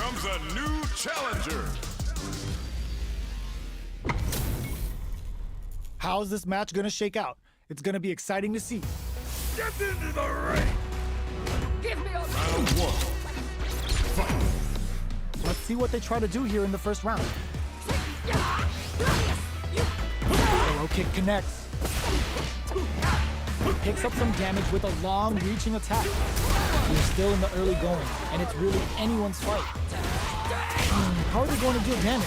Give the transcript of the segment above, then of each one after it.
comes a new challenger. How's this match gonna shake out? It's gonna be exciting to see. Get into the ring. Give me a Round one. Fight. Let's see what they try to do here in the first round. Low kick connects. Picks up some damage with a long reaching attack. We're still in the early going, and it's really anyone's fight. How are they going to deal damage?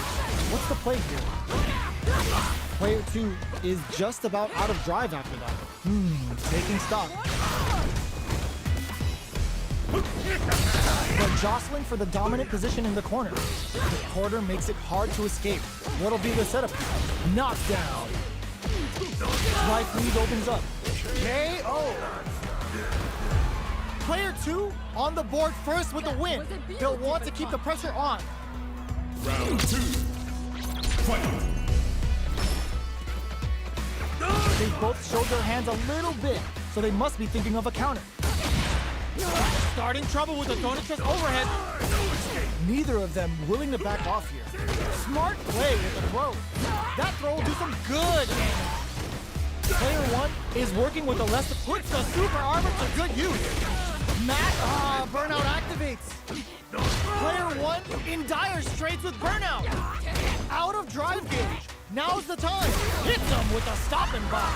What's the play here? Player 2 is just about out of drive after that. Taking stock. They're jostling for the dominant position in the corner. The quarter makes it hard to escape. What'll be the setup? Knockdown. Right lead opens up. KO. Player 2 on the board first with the win. They'll want to keep the pressure on. Round two. Fight. They both showed their hands a little bit, so they must be thinking of a counter. Starting trouble with the donut chest overhead. Neither of them willing to back off here. Smart play with the throw. That throw will do some good damage. Player 1 is working with the less, puts the super armor to good use. Burnout activates. Player 1 in dire straits with burnout. Out of drive gauge. Now's the time. Hits him with a stop and block.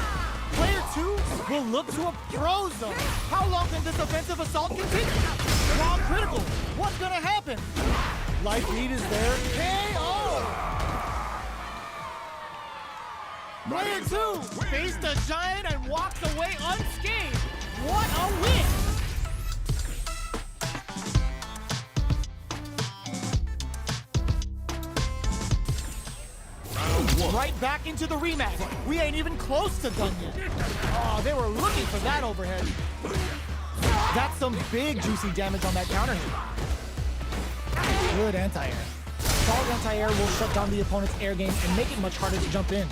Player 2 will look to a throw zone. How long can this offensive assault continue? Wrong critical. What's gonna happen? Life lead is there. KO! Player 2 faced a giant and walks away unscathed. What a win! Right back into the rematch. We ain't even close to done yet. Oh, they were looking for that overhead. That's some big juicy damage on that counter hit. Good anti-air. Solid anti-air will shut down the opponent's air game and make it much harder to jump in.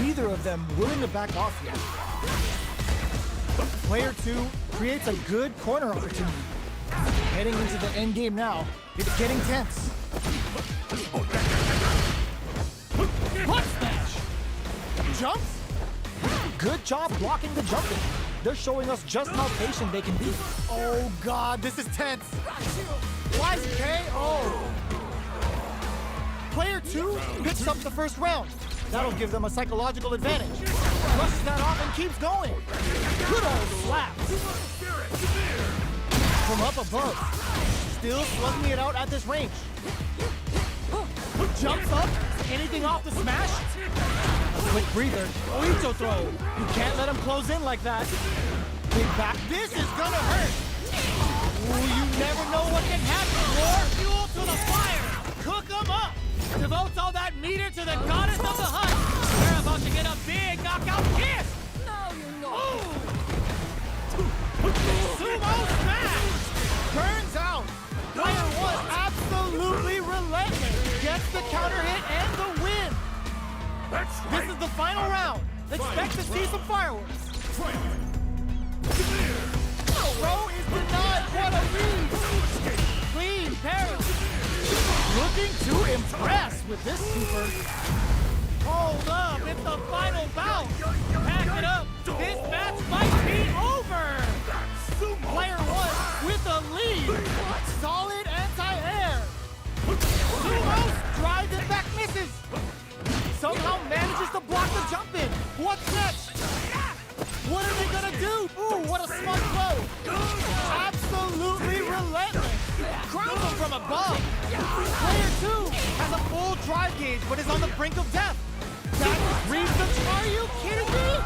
Neither of them willing to back off yet. Player 2 creates a good corner opportunity. Heading into the end game now, it's getting tense. Butt smash! Jumps? Good job blocking the jumping. They're showing us just how patient they can be. Oh God, this is tense. Why KO? Player 2 picks up the first round. That'll give them a psychological advantage. Brushes that off and keeps going. Good old slaps. From up above. Still slugging it out at this range. Jumps up. Anything off the smash? A quick breather. Oito throw. You can't let him close in like that. Big back. This is gonna hurt. Ooh, you never know what can happen. More fuel to the fire. Cook him up. Devotes all that meter to the goddess of the hunt. They're about to get a big knockout kiss. No, you're not. Sumo smash. Burns out. Player 1 absolutely relentless. Gets the counter hit and the win. That's right. This is the final round. Expect to see some fireworks. Throw is denied. What a lead. Clean parry. Looking to impress with this super. Hold up. It's the final bout. Pack it up. This match might be over. Player 1 with the lead. Solid anti-air. Sumo drives it back, misses. Somehow manages to block the jump in. What's next? What are they gonna do? Ooh, what a smart blow. Absolutely relentless. Crowns him from above. Player 2 has a full drive gauge, but is on the brink of death. That reads the... Are you kidding me?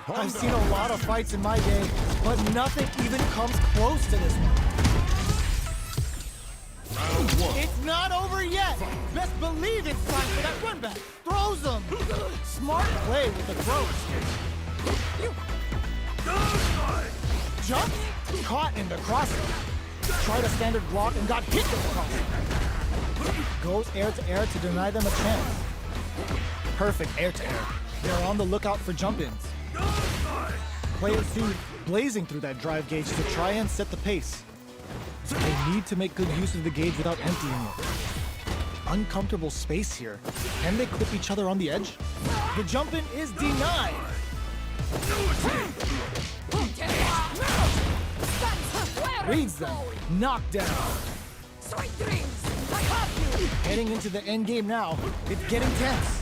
I've seen a lot of fights in my day, but nothing even comes close to this one. Round one. It's not over yet. Best believe it's time for that run back. Throws him. Smart play with the throws. Jumps. Caught in the crossing. Tried a standard block and got hit with the crossing. Goes air to air to deny them a chance. Perfect air to air. They're on the lookout for jump-ins. Player 2 blazing through that drive gauge to try and set the pace. They need to make good use of the gauge without emptying it. Uncomfortable space here. Can they clip each other on the edge? The jump-in is denied. Reads them. Knocked down. Sweet dreams! I have you! Heading into the end game now. It's getting tense.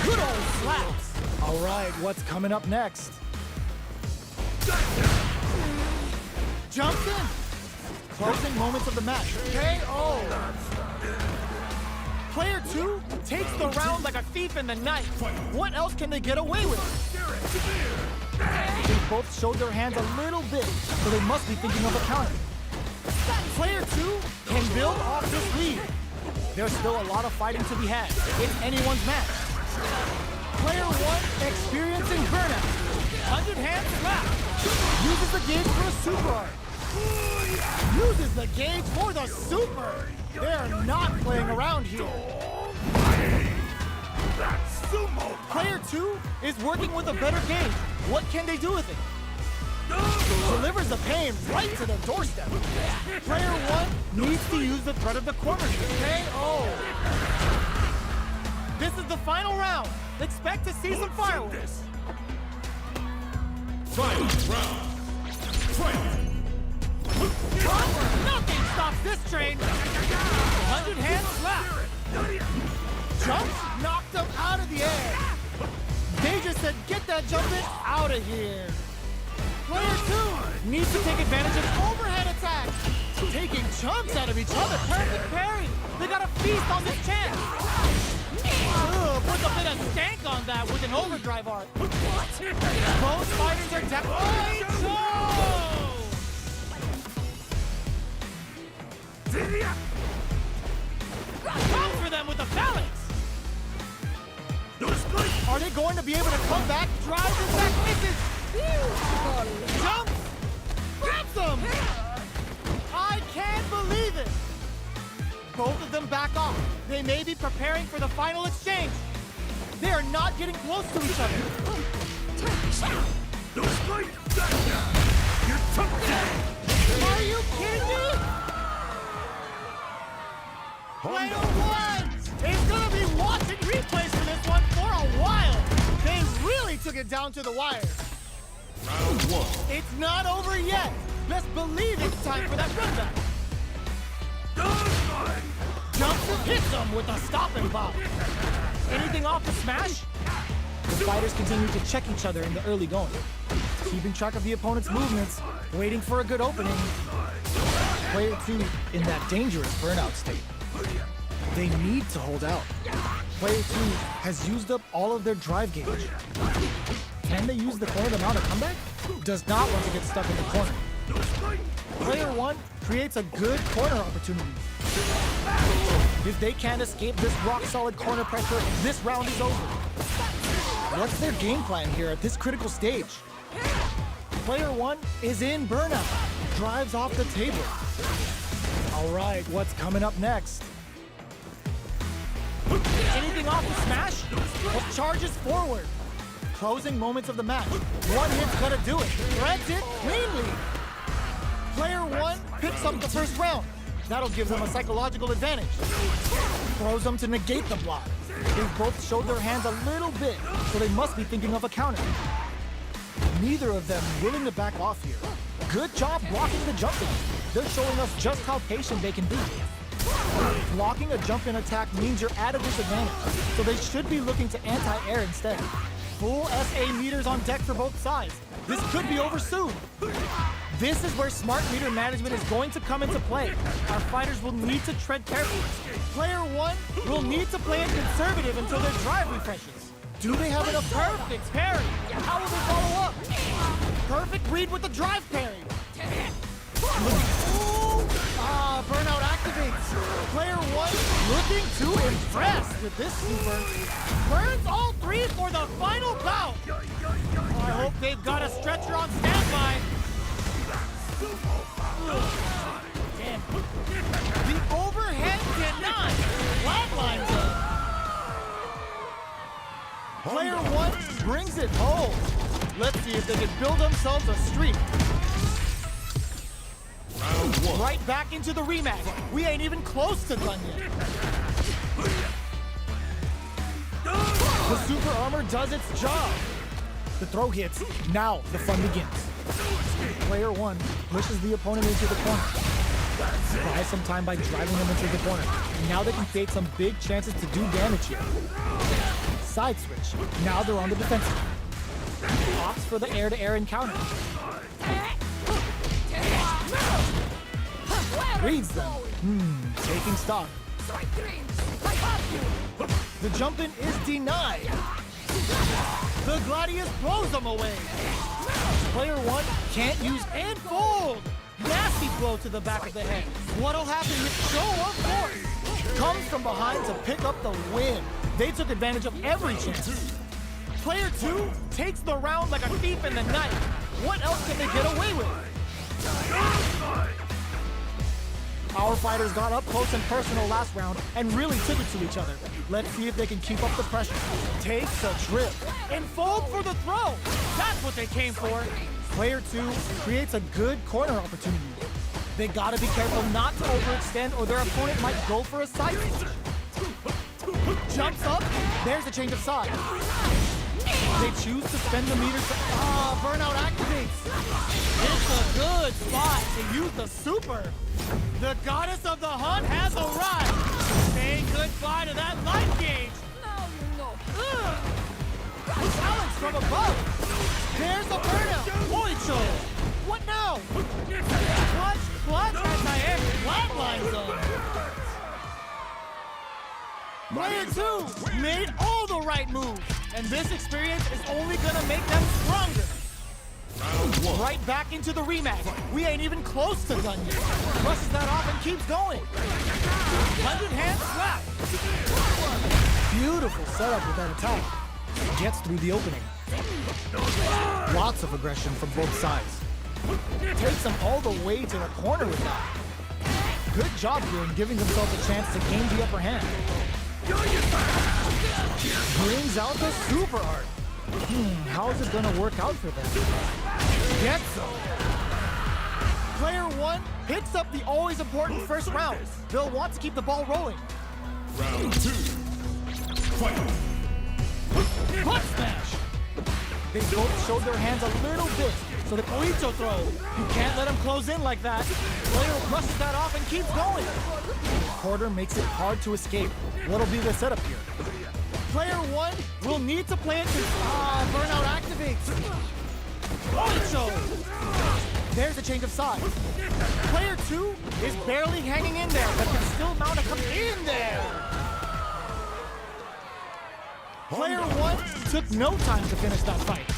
Good old slaps. All right, what's coming up next? Jumps in. Closing moments of the match. KO. Player 2 takes the round like a thief in the night. What else can they get away with? They both showed their hands a little bit, so they must be thinking of a counter. Player 2 can build off this lead. There's still a lot of fighting to be had. It's anyone's match. Player 1 experiencing burnout. 100 hand slap. Uses the gauge for a super art. Uses the gauge for the super. They're not playing around here. Player 2 is working with a better gauge. What can they do with it? Delivers the pain right to the doorstep. Player 1 needs to use the threat of the corner. KO. This is the final round. Expect to see some fireworks. Final round. Fight! Nothing stops this train. 100 hand slap. Jumps knocked them out of the air. They just said, get that jumping out of here. Player 2 needs to take advantage of overhead attacks. Taking chunks out of each other. Perfect parry. They got a feast on this chance. Put a bit of stank on that with an overdrive art. Both fighters are definitely Come for them with the balance. Are they going to be able to come back? Drive this back misses. Jump. Grabs them. I can't believe it. Both of them back off. They may be preparing for the final exchange. They are not getting close to each other. Are you kidding me? Player 1 is going to be watching replays for this one for a while. They really took it down to the wire. Round 1. It's not over yet. Best believe it's time for that runback. Jumps and hits them with a stop and pop. Anything off the smash? The fighters continue to check each other in the early going. Keeping track of the opponent's movements, waiting for a good opening. Player 2 in that dangerous burnout state. They need to hold out. Player 2 has used up all of their drive gauge. Can they use the corner to mount a comeback? Does not want to get stuck in the corner. Player 1 creates a good corner opportunity. If they can't escape this rock-solid corner pressure, this round is over. What's their game plan here at this critical stage? Player 1 is in burnout. Drives off the table. All right, what's coming up next? Anything off the smash? Or charges forward. Closing moments of the match. One hit's gonna do it. Threads it cleanly. Player 1 picks up the first round. That'll give them a psychological advantage. Throws them to negate the block. They've both showed their hands a little bit, so they must be thinking of a counter. Neither of them willing to back off here. Good job blocking the jump-in. They're showing us just how patient they can be. Blocking a jump-in attack means you're at a disadvantage, so they should be looking to anti-air instead. Full SA meters on deck for both sides. This could be over soon. This is where smart meter management is going to come into play. Our fighters will need to tread carefully. Player 1 will need to play it conservative until their drive refreshes. Do they have enough perfect parry? How will they follow up? Perfect read with the drive parry. Burnout activates. Player 1 looking to impress with this super. Burns all three for the final bout. I hope they've got a stretcher on standby. Damn. The overhead denied. Flatlines it. Player 1 brings it home. Let's see if they can build themselves a streak. Round one. Right back into the rematch. We ain't even close to done yet. The super armor does its job. The throw hits. Now the fun begins. Player one pushes the opponent into the corner. Buys some time by driving them into the corner. Now they can create some big chances to do damage here. Side switch. Now they're on the defensive. Opts for the air-to-air encounter. Reads them. Taking stock. The jump in is denied. The Gladius blows them away. Player one can't use and fold. Nasty blow to the back of the head. What'll happen if show of force comes from behind to pick up the win. They took advantage of every chance. Player two takes the round like a thief in the night. What else can they get away with? Our fighters got up close and personal last round and really took it to each other. Let's see if they can keep up the pressure. Takes a trip and fold for the throw. That's what they came for. Player two creates a good corner opportunity. They gotta be careful not to overextend or their opponent might go for a side switch. Jumps up, there's a change of side. They choose to spend the meters to, burnout activates. It's a good spot to use the super. The goddess of the hunt has arrived. Say goodbye to that life gauge. Now you know. Challenge from above. There's a burnout. Oicho. What now? Clutch anti-air flatlines them. Player two made all the right moves, and this experience is only gonna make them stronger. Round one. Right back into the rematch. We ain't even close to done yet. Brushes that off and keeps going. 100-hand slap. Beautiful setup with that attack. Gets through the opening. Lots of aggression from both sides. Takes them all the way to the corner with that. Good job here in giving themselves a chance to gain the upper hand. Brings out the super art. How is it gonna work out for them? Gets them. Player one picks up the always important first round. They'll want to keep the ball rolling. Round two. Fight. Butt smash. They both showed their hands a little bit, so the Oicho throw. You can't let him close in like that. Player brushes that off and keeps going. Quarter makes it hard to escape. What'll be the setup here? Player one will need to play it to burnout activates. Oicho. There's a change of side. Player two is barely hanging in there, but can still mount a come in there. Player one took no time to finish that fight.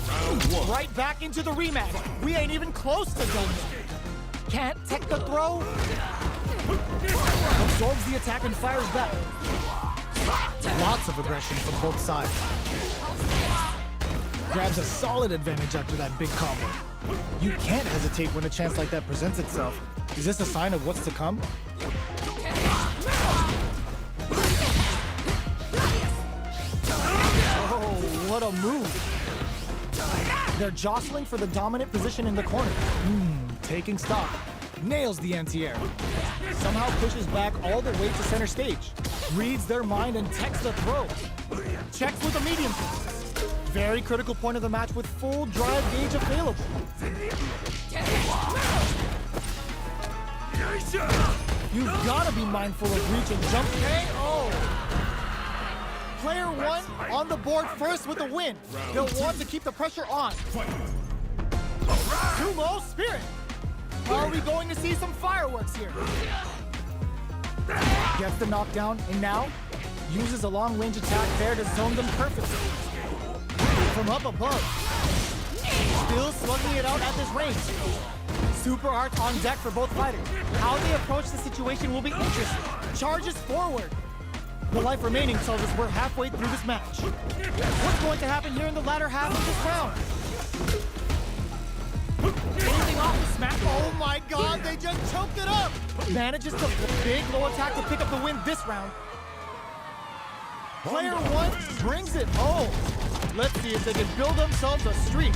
Round one. Right back into the rematch. We ain't even close to done yet. Can't tech the throw. Absorbs the attack and fires back. Lots of aggression from both sides. Grabs a solid advantage after that big combo. You can't hesitate when a chance like that presents itself. Is this a sign of what's to come? Oh, what a move. They're jostling for the dominant position in the corner. Taking stock. Nails the anti-air. Somehow pushes back all the way to center stage. Reads their mind and techs the throw. Checks with a medium kick. Very critical point of the match with full drive gauge available. You've got to be mindful of reach and jump. KO. Player one on the board first with a win. They'll want to keep the pressure on. Sumo Spirit. Are we going to see some fireworks here? Gets the knockdown, and now uses a long-range attack there to zone them perfectly. From up above. Still slugging it out at this range. Super art on deck for both fighters. How they approach the situation will be interesting. Charges forward. The life remaining tells us we're halfway through this match. What's going to happen here in the latter half of this round? Anything off the smack? Oh my god, they just choked it up! Manages to big low attack to pick up the win this round. Player one brings it home. Let's see if they can build themselves a streak.